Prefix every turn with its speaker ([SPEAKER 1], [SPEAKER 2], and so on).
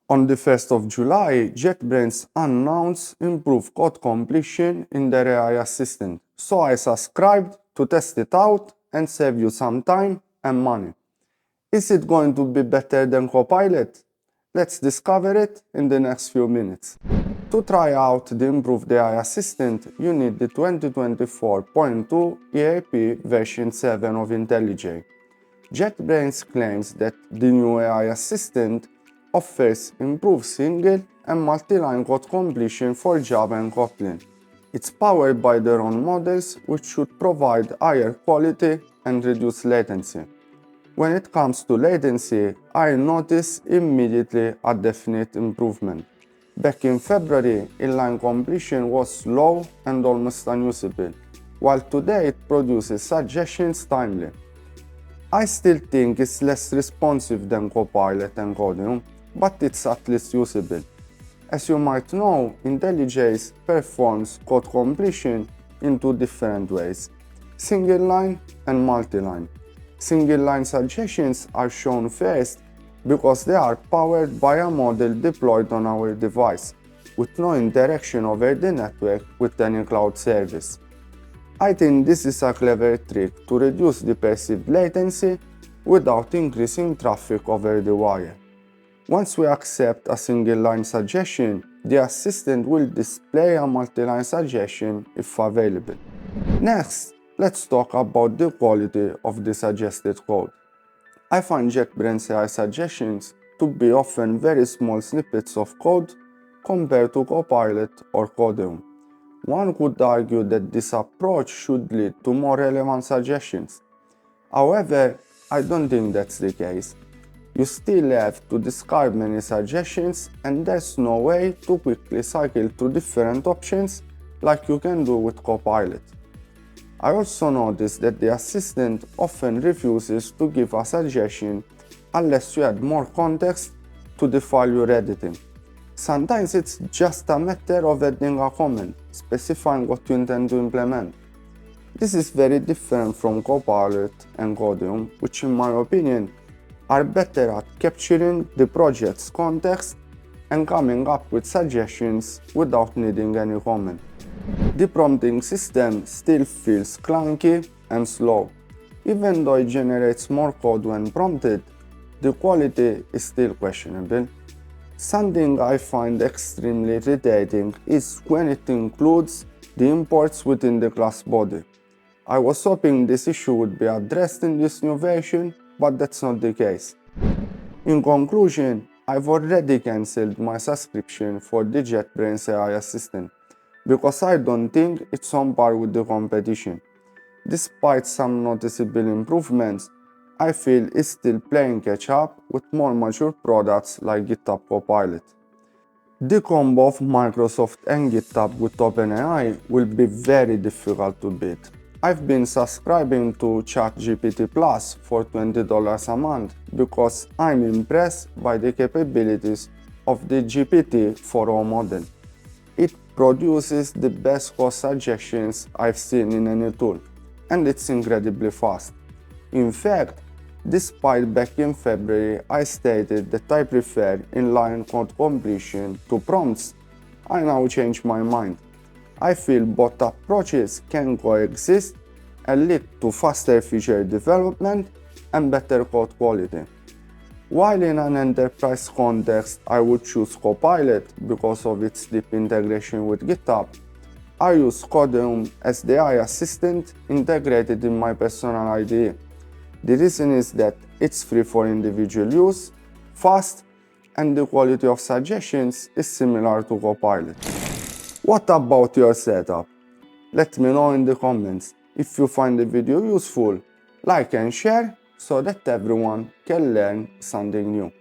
[SPEAKER 1] On the 1st of July, JetBrains announced improved code completion in their AI assistant, so I subscribed to test it out and save you some time and money. Is it going to be better than Copilot? Let's discover it in the next few minutes. To try out the improved AI assistant, you need the 2024.2 EAP version 7 of IntelliJ. JetBrains claims that the new AI assistant offers improved single and multi-line code completion for Java and Kotlin. It's powered by their own models, which should provide higher quality and reduce latency. When it comes to latency, I noticed immediately a definite improvement. Back in February, inline completion was slow and almost unusable, while today it produces suggestions timely. I still think it's less responsive than Copilot and Codium, but it's at least usable. As you might know, IntelliJ performs code completion in two different ways: single line and multi-line. Single line suggestions are shown first because they are powered by a model deployed on our device, with no interaction over the network with any cloud service. I think this is a clever trick to reduce the perceived latency without increasing traffic over the wire. Once we accept a single line suggestion, the assistant will display a multi-line suggestion if available. Next, let's talk about the quality of the suggested code. I find JetBrains AI suggestions to be often very small snippets of code compared to Copilot or Codium. One could argue that this approach should lead to more relevant suggestions. However, I don't think that's the case. You still have to discard many suggestions, and there's no way to quickly cycle through different options like you can do with Copilot. I also noticed that the assistant often refuses to give a suggestion unless you add more context to the file you're editing. Sometimes it's just a matter of adding a comment, specifying what you intend to implement. This is very different from Copilot and Codium, which in my opinion are better at capturing the project's context and coming up with suggestions without needing any comment. The prompting system still feels clunky and slow. Even though it generates more code when prompted, the quality is still questionable. Something I find extremely irritating is when it includes the imports within the class body. I was hoping this issue would be addressed in this new version, but that's not the case. In conclusion, I've already cancelled my subscription for the JetBrains AI assistant because I don't think it's on par with the competition. Despite some noticeable improvements, I feel it's still playing catch up with more mature products like GitHub Copilot. The combo of Microsoft and GitHub with OpenAI will be very difficult to beat. I've been subscribing to ChatGPT Plus for $20 a month because I'm impressed by the capabilities of the GPT-4o model. It produces the best code suggestions I've seen in any tool, and it's incredibly fast. In fact, despite back in February I stated that I prefer inline code completion to prompts, I now changed my mind. I feel both approaches can coexist and lead to faster feature development and better code quality. While in an enterprise context I would choose Copilot because of its deep integration with GitHub, I use Codium as the AI assistant integrated in my personal IDE. The reason is that it's free for individual use, fast, and the quality of suggestions is similar to Copilot. What about your setup? Let me know in the comments. If you find the video useful, like and share so that everyone can learn something new.